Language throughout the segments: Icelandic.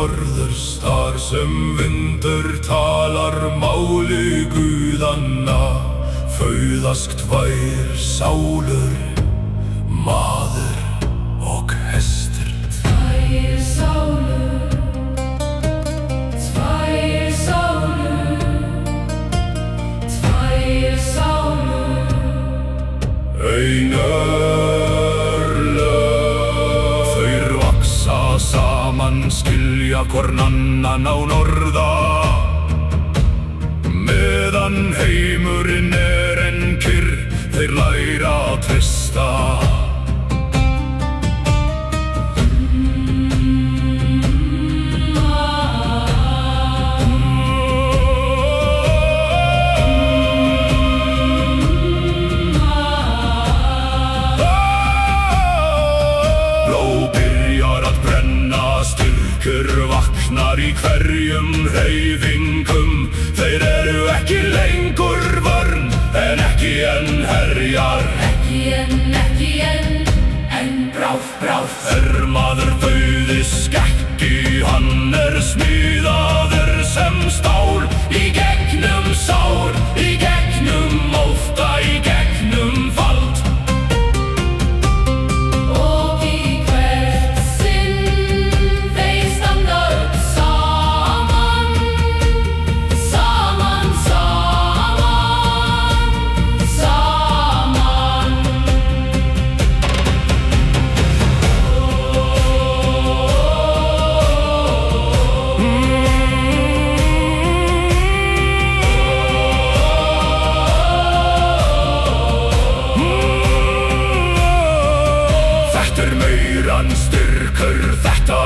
norðurs, þar sem vindur talar máli guðanna, fauðast tvær sálur, maður og hestur. Tvær sálur, tvær sálur, tvær sálur. Ein örlög, þau vaksa saman, skilja hvorn annan á norða, meðan heimurinn enn kyrr, þeir læra að treysta. Vaknar í hverjum hreyfingum, þeir eru ekki lengur vörn, en ekki enn herjar. Ekki enn bráð, bráð. Maður dauði skekki, hann smíðaður sem stál, í gegnum sár, í gegnum ótta, í gegnum vald. Styrkur, þetta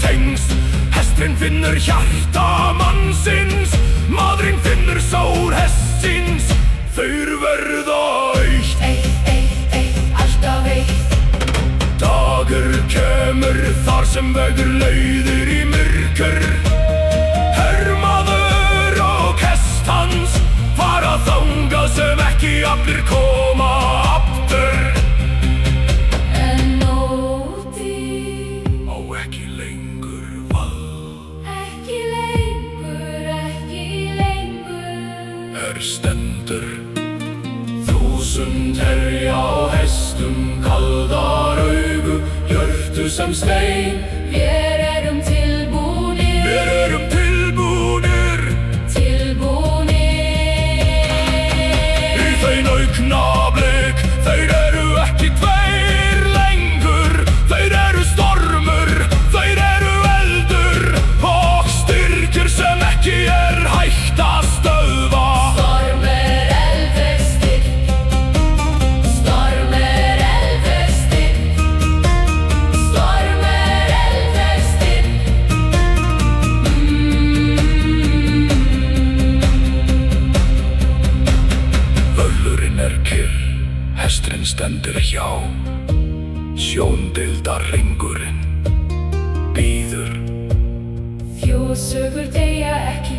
tengsl, hesturinn finnur hjarta mannsins, maðurinn finnur sár hestsins, þeir verða eitt, alltaf eitt. Dagur kemur þar sem vegur leiðir í myrkur, hermaður og hest hans fara þangað sem ekki allir koma aftur. Stendur þúsund herja á hestum, kaldar augu, hjörtu sem stein. Við erum tilbúnir, við erum tilbúnir, í þeim augnablik, þeir eru ekki tveir lengur, þeir eru stormur, þeir eru eldur og styrkir sem ekki hægt að stöðva. Hesturinn stendur hjá, sjóndeildarhringurinn bíður. Þjóðsögur deyja ekki,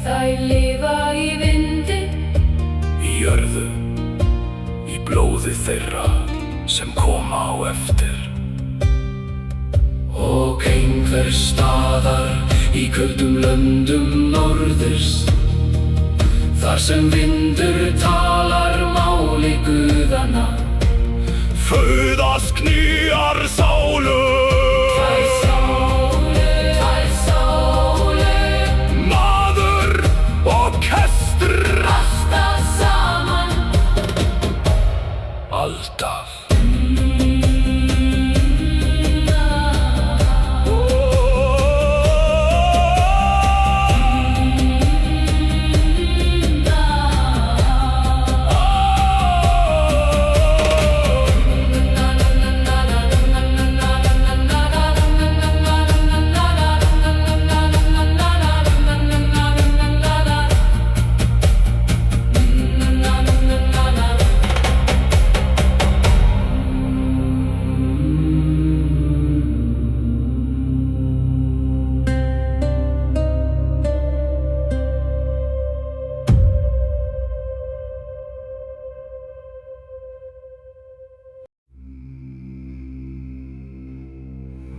þær lifa í vindi, í jörðu, í blóði þeirra sem koma á eftir. Og einhver staðar í köldum löndum norðurs, þar sem vindur talar máli guðanna, fauðast nýjar sálur. Tvær sálur, maður og hestur, alltaf saman, alltaf.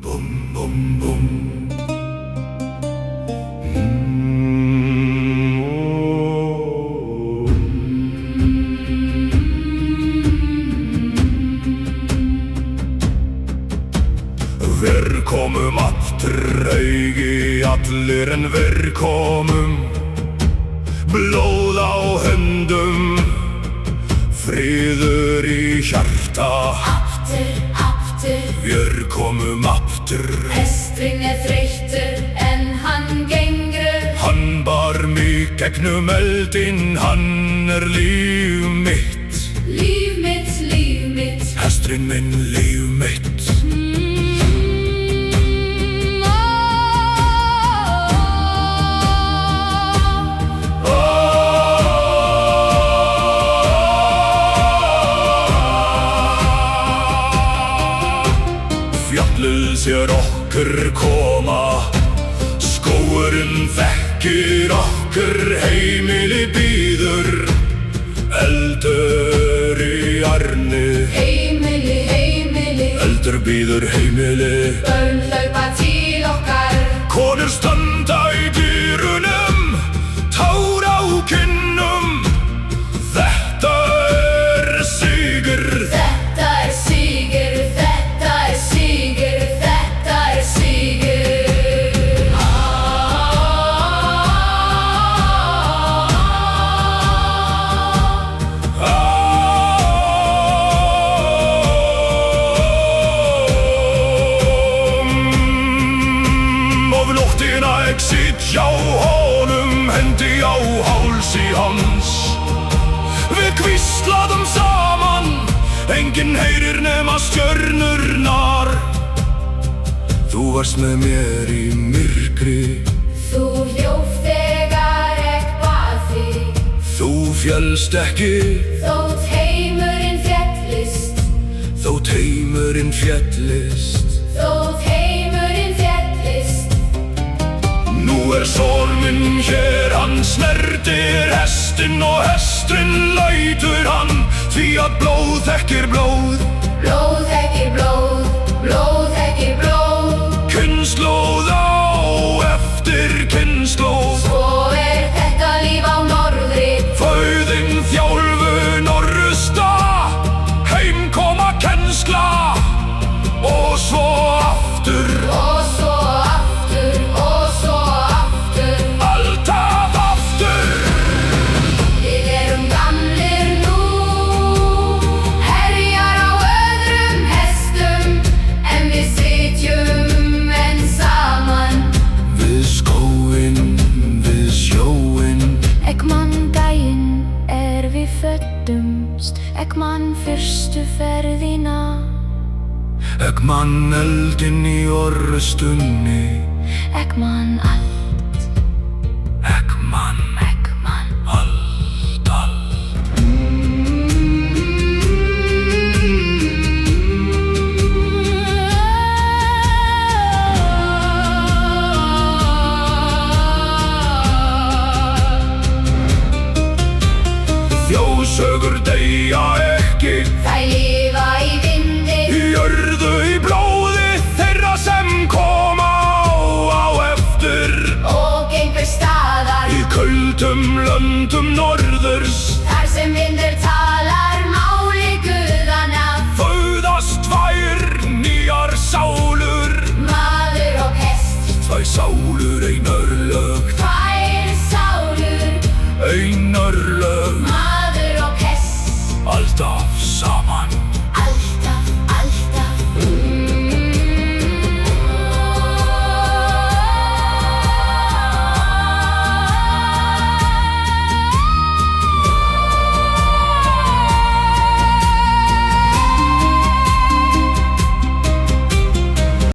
Bum, bum, bum. Við komum aftur, augi allir en við komum. Blóð á höndum, friður í hjarta. Aftur, aftur, Við komum aftur. hesturinn þreyttur en hann gengur. Hann bar mig gegnum eldinn, hann líf mitt. Líf mitt, líf mitt. Hesturinn minn, líf mitt. Fjallið sér okkur koma, skógurinn þekkir okkur, heimili bíður, eldur í arni. Heimili, heimili, Eldur bíður heimili. börn hlaupa til okkar. Konur standa í dyrunum, tár á kinnum. Þetta sigur. Þetta sigur, þetta sigur, þetta sigur. Og við nóttina ég sitt hjá honum, hendi á hálsi hans. Við hvíslaðum saman, enginn heyrir nema stjörnurnar. Þú varst með mér í myrkri, Þú hljópst þegar ég bað þig. þú fjallst ekki, Þótt heimurinn féllist, þótt heimurinn féllist. þótt heimurinn féllist. Nú son minn hér, hann snertir hestinn og hesturinn lætur hann, því að blóð þekkir blóð. Blóð þekkir blóð, blóð þekkir blóð. Kynslóð á eftir kynslóð. Svo þetta líf á norðri. Fauðin þjálfun og rusta, heimkoma kennsla. Og svo aftur, Og svo aftur, og svo aftur. alltaf aftur. Við erum gamlir nú, herjar á öðrum hestum, en við sitjum enn saman. Við skóinn, við sjóinn. Ek man daginn við föddumst, ek man fyrstu ferðina. Ek man eldinn í orrustunni. Ek man allt, Ek man ek man allt, allt. Þjóðsögur deyja